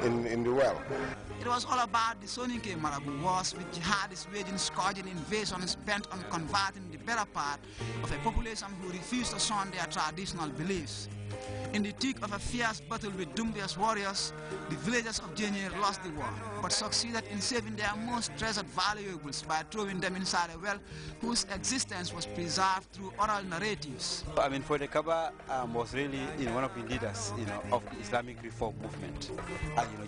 in the well. It was all about the Soninke Marabu wars, with jihadists waging scourging invasions bent on converting the better part of a population who refused to shun their traditional beliefs. In the thick of a fierce battle with Dumbia's warriors, the villagers of Jenir lost the war, but succeeded in saving their most treasured valuables by throwing them inside a well whose existence was preserved through oral narratives. I mean, for the Kaba was really one of the leaders of the Islamic reform movement,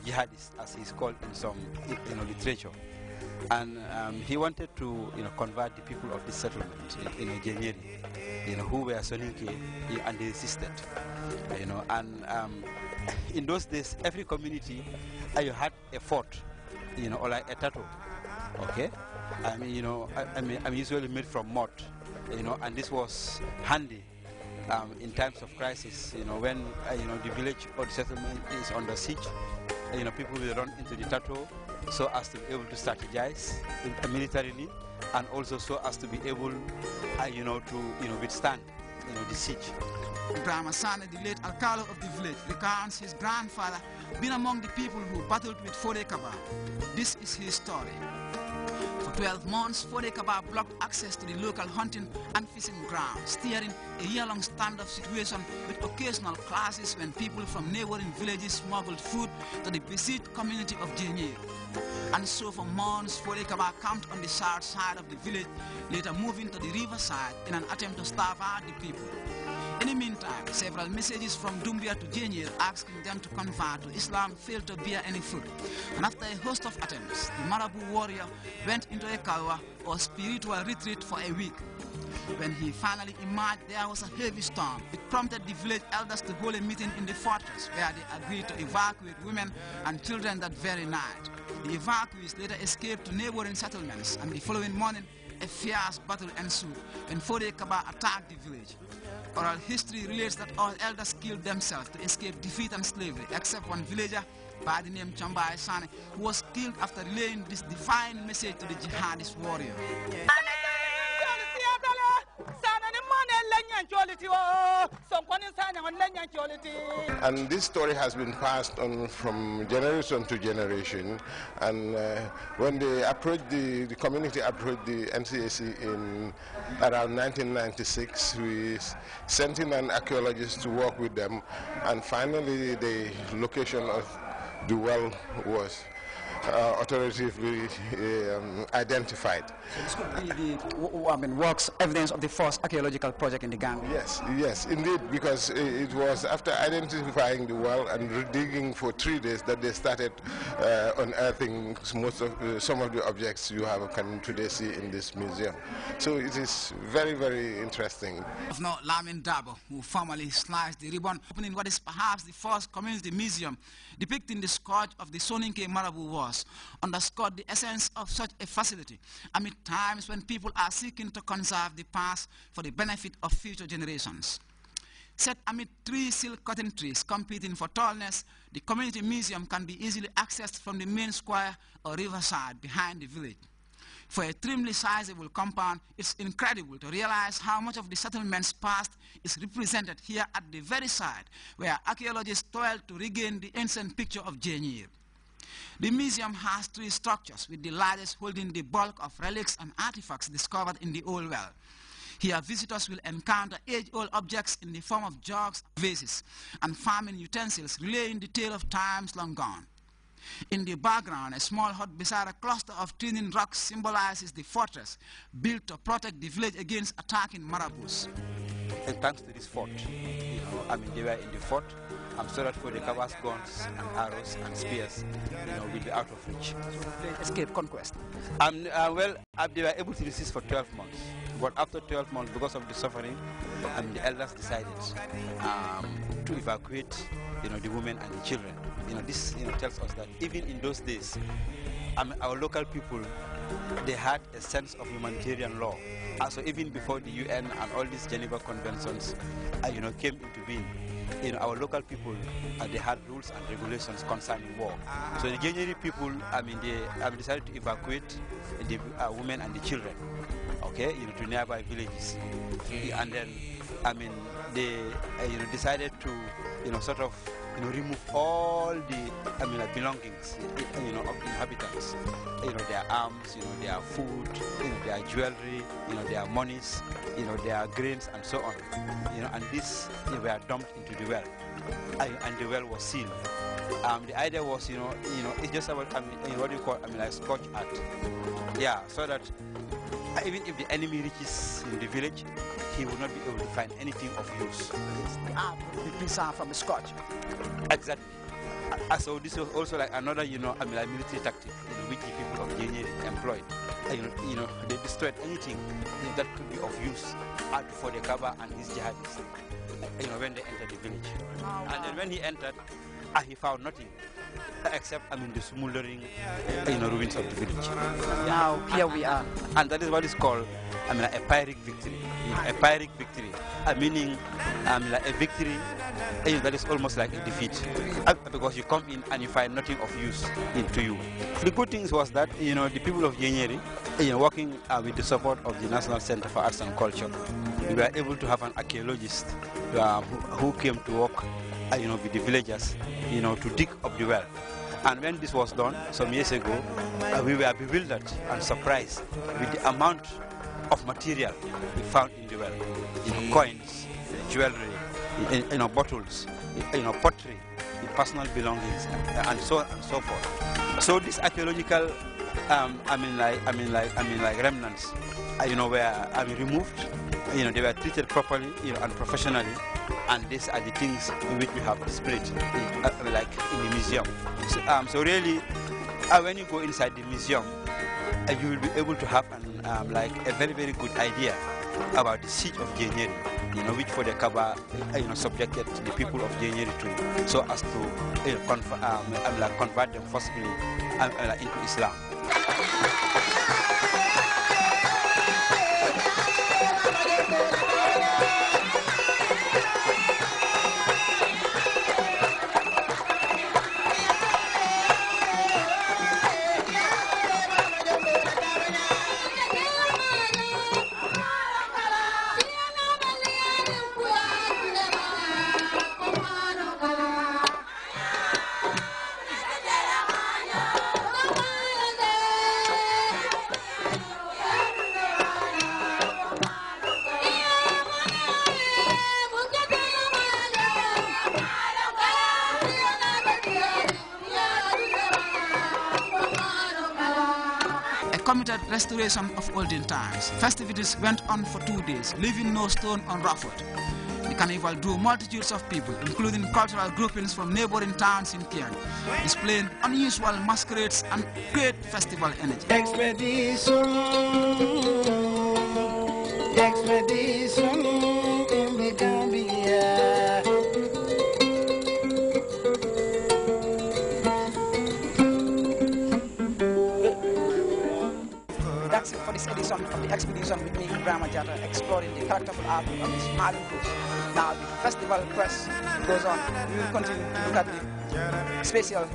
jihadist as he's called in some literature. And he wanted to convert the people of this settlement, Jeniri, who were Soninke, and they resisted. And in those days, every community had a fort, or like a tattoo. Okay, I'm usually made from mud, and this was handy in times of crisis. When the village or the settlement is under siege, people will run into the tattoo so as to be able to strategize militarily, and also so as to be able, to withstand, the siege. Brahma Sane, the late Alcalo of the village, recounts his grandfather being among the people who battled with Fodekaba. This is his story. For 12 months, Fodekaba blocked access to the local hunting and fishing grounds, steering a year-long standoff situation with occasional clashes when people from neighboring villages smuggled food to the besieged community of Jenir. And so for months, Fodekaba camped on the south side of the village, later moving to the riverside in an attempt to starve out the people. In the meantime, several messages from Dumbia to Jenir asking them to convert to Islam failed to bear any fruit. And after a host of attempts, the Marabu warrior went into a kawa, or spiritual retreat, for a week. When he finally emerged, there was a heavy storm. It prompted the village elders to hold a meeting in the fortress, where they agreed to evacuate women and children that very night. The evacuees later escaped to neighboring settlements, and the following morning, a fierce battle ensued when Fodekaba attacked the village. Oral history relates that all elders killed themselves to escape defeat and slavery, except one villager by the name Chambai Sane, who was killed after relaying this divine message to the jihadist warrior. And this story has been passed on from generation to generation. And when they approached the community approached the NCAC in around 1996, we sent in an archaeologist to work with them. And finally, the location of the well was authoritatively identified. So this could be the works, evidence of the first archaeological project in the Gambia. Yes, indeed, because it was after identifying the well and digging for 3 days that they started unearthing some of the objects you can today see in this museum. So it is very, very interesting. Now, Lamin Dabo, who formerly sliced the ribbon, opening what is perhaps the first community museum depicting the scourge of the Soninke Marabu Wars, underscored the essence of such a facility amid times when people are seeking to conserve the past for the benefit of future generations. Set amid 3 silk cotton trees competing for tallness, the community museum can be easily accessed from the main square or riverside behind the village. For a trimly sizable compound, it's incredible to realize how much of the settlement's past is represented here at the very site where archaeologists toiled to regain the ancient picture of Jenir. The museum has 3 structures, with the largest holding the bulk of relics and artifacts discovered in the old well. Here, visitors will encounter age-old objects in the form of jugs, vases, and farming utensils relaying the tale of times long gone. In the background, a small hut beside a cluster of twining rocks symbolizes the fortress built to protect the village against attacking Marabus. And thanks to this fort, they were in the fort. I'm sure that for the Kaba's guns and arrows and spears, will be out of reach. So they escaped conquest. Well, they were able to resist for 12 months. But after 12 months, because of the suffering, the elders decided to evacuate, the women and the children. This, tells us that even in those days, our local people, they had a sense of humanitarian law. So even before the UN and all these Geneva Conventions, came into being, our local people, they had rules and regulations concerning war. So the Geneva people, they decided to evacuate the women and the children, okay, to nearby villages, and then, they, decided to, sort of remove all the belongings, of the inhabitants. Their arms, their food, their jewelry, their monies, their grains, and so on. And this were dumped into the well, and the well was sealed. The idea was, it's just about, what do you call, like Scotch art. Yeah, so that even if the enemy reaches in the village, he will not be able to find anything of use. The art will be preserved from the Scotch. Exactly. So this was also like another, like military tactic, which the people of Guinea employed. They destroyed anything that could be of use for the Kaba and his jihadists. When they entered the village, and then when he entered, he found nothing except the smoldering ruins of the village. Now here we are, and that is what is called a Pyrrhic victory. A Pyrrhic victory, meaning like a victory that is almost like a defeat, because you come in and you find nothing of use into you. The good thing was that the people of Yenyeri, working with the support of the National Center for Arts and Culture, we were able to have an archaeologist who came to work with the villagers, to dig up the well. And when this was done some years ago, we were bewildered and surprised with the amount of material we found in the well. Coins, jewelry, bottles, pottery, personal belongings, and so on and so forth. So these archaeological, remnants, were removed. They were treated properly, and professionally, and these are the things which we have displayed, like in the museum. So really, when you go inside the museum, you will be able to have like a very, very good idea about the siege of Guinea, which for the Kaba, subjected the people of Guinea to, so as to convert them forcibly into Islam. Committed restoration of olden times. Festivities went on for 2 days, leaving no stone unruffled. The carnival drew multitudes of people, including cultural groupings from neighboring towns in Kenya, displaying unusual masquerades and great festival energy. Expedition in the Gambia. That's it for this edition of the expedition with me, Ibrahim Ajata, exploring the characterful art of this Marlin Coast. Now the festival press goes on. We will continue to look at the special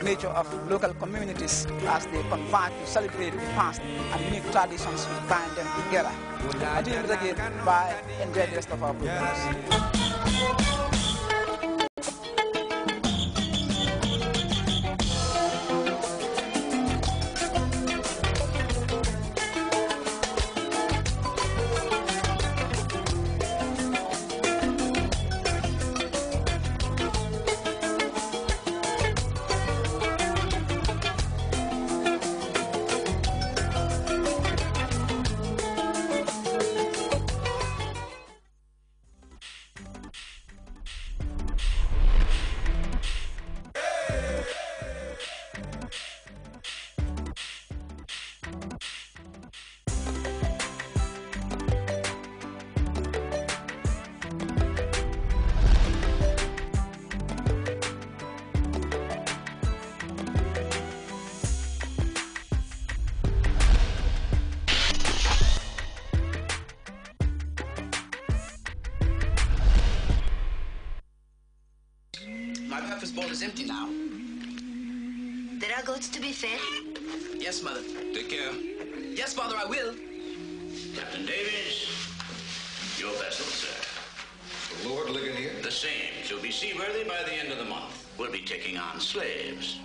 nature of local communities as they convert to celebrate the past and unique traditions which bind them together. Until we meet again, bye. Enjoy the rest of our programs. My breakfast bowl is empty now. There are goats to be fed? Yes, Mother. Take care. Yes, Father, I will. Captain Davis, your vessel, sir. Lord Ligonier? The same. She'll be seaworthy by the end of the month. We'll be taking on slaves.